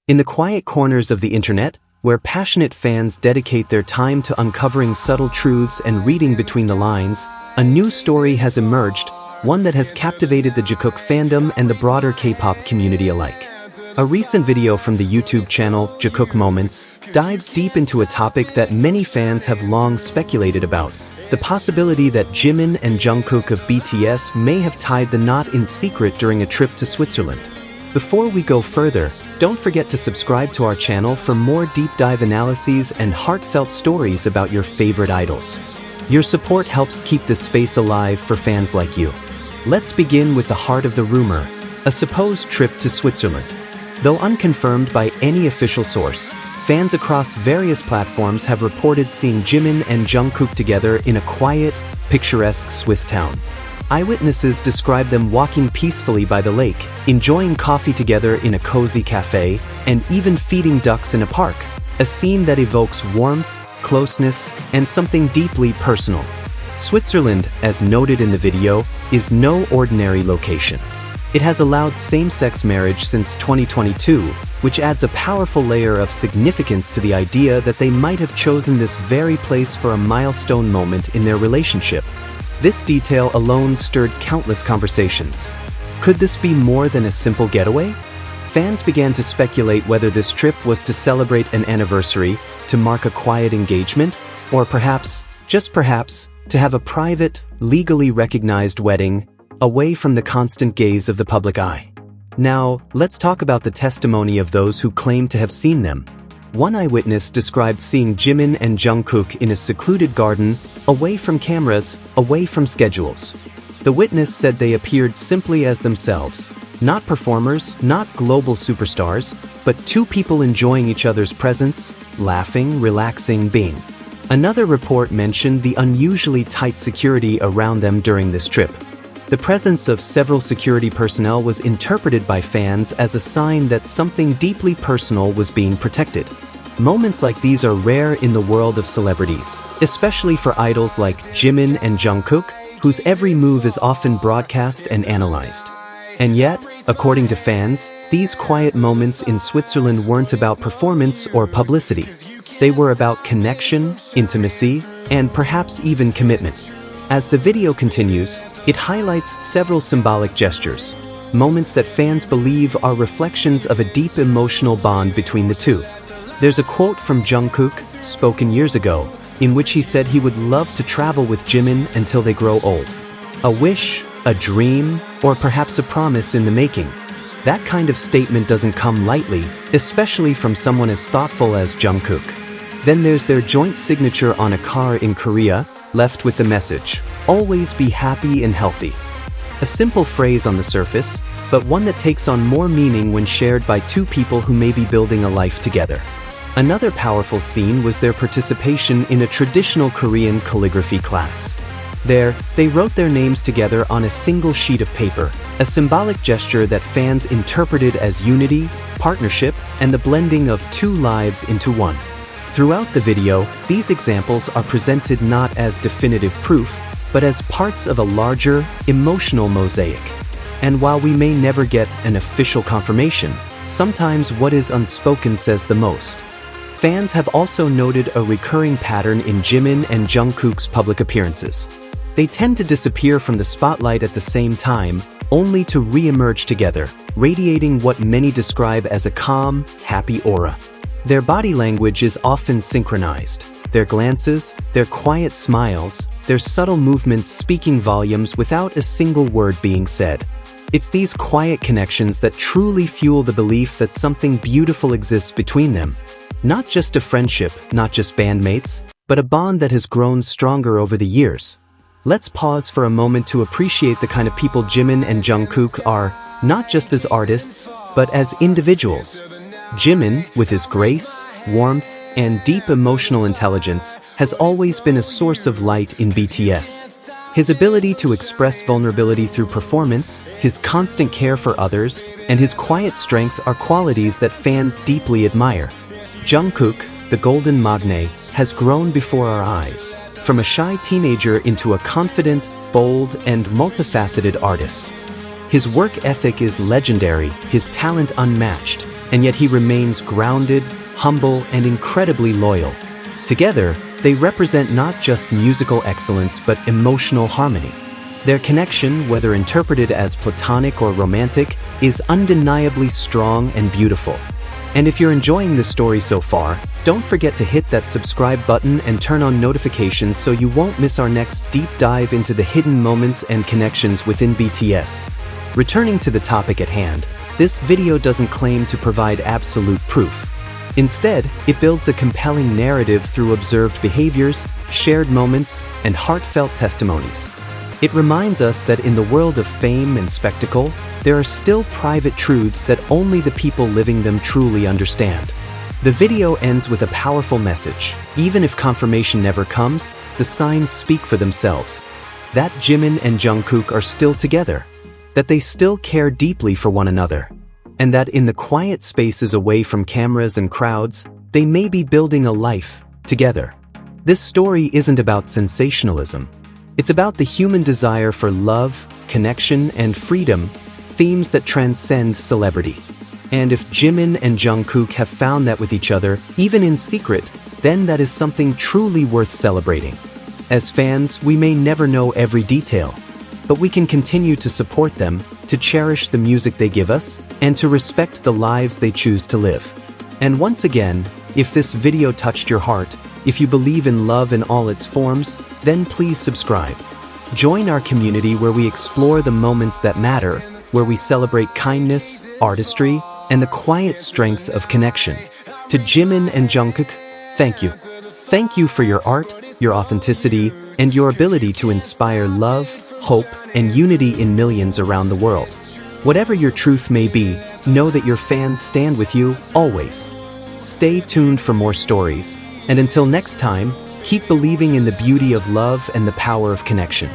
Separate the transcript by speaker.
Speaker 1: In the quiet corners of the internet, where passionate fans dedicate their time to uncovering subtle truths and reading between the lines, a new story has emerged, one that has captivated the Jikook fandom and the broader K-pop community alike. A recent video from the YouTube channel Jikook Moments dives deep into a topic that many fans have long speculated about: the possibility that Jimin and Jungkook of BTS may have tied the knot in secret during a trip to Switzerland. Before we go further, don't forget to subscribe to our channel for more deep dive analyses and heartfelt stories about your favorite idols. Your support helps keep this space alive for fans like you. Let's begin with the heart of the rumor: a supposed trip to Switzerland. Though unconfirmed by any official source, fans across various platforms have reported seeing Jimin and Jungkook together in a quiet, picturesque Swiss town. Eyewitnesses describe them walking peacefully by the lake, enjoying coffee together in a cozy cafe, and even feeding ducks in a park, a scene that evokes warmth, closeness, and something deeply personal. Switzerland, as noted in the video, is no ordinary location. It has allowed same-sex marriage since 2022, which adds a powerful layer of significance to the idea that they might have chosen this very place for a milestone moment in their relationship. This detail alone stirred countless conversations. Could this be more than a simple getaway? Fans began to speculate whether this trip was to celebrate an anniversary, to mark a quiet engagement, or perhaps, just perhaps, to have a private, legally recognized wedding, away from the constant gaze of the public eye. Now, let's talk about the testimony of those who claim to have seen them. One eyewitness described seeing Jimin and Jungkook in a secluded garden, away from cameras, away from schedules. The witness said they appeared simply as themselves, not performers, not global superstars, but two people enjoying each other's presence, laughing, relaxing, being. Another report mentioned the unusually tight security around them during this trip. The presence of several security personnel was interpreted by fans as a sign that something deeply personal was being protected. Moments like these are rare in the world of celebrities, especially for idols like Jimin and Jungkook, whose every move is often broadcast and analyzed. And yet, according to fans, these quiet moments in Switzerland weren't about performance or publicity. They were about connection, intimacy, and perhaps even commitment. As the video continues, it highlights several symbolic gestures, moments that fans believe are reflections of a deep emotional bond between the two. There's a quote from Jungkook, spoken years ago, in which he said he would love to travel with Jimin until they grow old. A wish, a dream, or perhaps a promise in the making. That kind of statement doesn't come lightly, especially from someone as thoughtful as Jungkook. Then there's their joint signature on a car in Korea, left with the message, "Always be happy and healthy." A simple phrase on the surface, but one that takes on more meaning when shared by two people who may be building a life together. Another powerful scene was their participation in a traditional Korean calligraphy class. There, they wrote their names together on a single sheet of paper, a symbolic gesture that fans interpreted as unity, partnership, and the blending of two lives into one. Throughout the video, these examples are presented not as definitive proof, but as parts of a larger, emotional mosaic. And while we may never get an official confirmation, sometimes what is unspoken says the most. Fans have also noted a recurring pattern in Jimin and Jungkook's public appearances. They tend to disappear from the spotlight at the same time, only to re-emerge together, radiating what many describe as a calm, happy aura. Their body language is often synchronized, their glances, their quiet smiles, their subtle movements speaking volumes without a single word being said. It's these quiet connections that truly fuel the belief that something beautiful exists between them. Not just a friendship, not just bandmates, but a bond that has grown stronger over the years. Let's pause for a moment to appreciate the kind of people Jimin and Jungkook are, not just as artists, but as individuals. Jimin, with his grace, warmth, and deep emotional intelligence, has always been a source of light in BTS. His ability to express vulnerability through performance, his constant care for others, and his quiet strength are qualities that fans deeply admire. Jungkook, the golden magne, has grown before our eyes, from a shy teenager into a confident, bold, and multifaceted artist. His work ethic is legendary, his talent unmatched, and yet he remains grounded, humble, and incredibly loyal. Together, they represent not just musical excellence but emotional harmony. Their connection, whether interpreted as platonic or romantic, is undeniably strong and beautiful. And if you're enjoying this story so far, don't forget to hit that subscribe button and turn on notifications so you won't miss our next deep dive into the hidden moments and connections within BTS. Returning to the topic at hand, this video doesn't claim to provide absolute proof. Instead, it builds a compelling narrative through observed behaviors, shared moments, and heartfelt testimonies. It reminds us that in the world of fame and spectacle, there are still private truths that only the people living them truly understand. The video ends with a powerful message. Even if confirmation never comes, the signs speak for themselves. That Jimin and Jungkook are still together. That they still care deeply for one another. And that in the quiet spaces away from cameras and crowds, they may be building a life together. This story isn't about sensationalism. It's about the human desire for love, connection, and freedom, themes that transcend celebrity. And if Jimin and Jungkook have found that with each other, even in secret, then that is something truly worth celebrating. As fans, we may never know every detail, but we can continue to support them, to cherish the music they give us, and to respect the lives they choose to live. And once again, if this video touched your heart, if you believe in love in all its forms, then please subscribe. Join our community where we explore the moments that matter, where we celebrate kindness, artistry, and the quiet strength of connection. To Jimin and Jungkook, thank you. Thank you for your art, your authenticity, and your ability to inspire love, hope, and unity in millions around the world. Whatever your truth may be, know that your fans stand with you, always. Stay tuned for more stories, and until next time, keep believing in the beauty of love and the power of connection.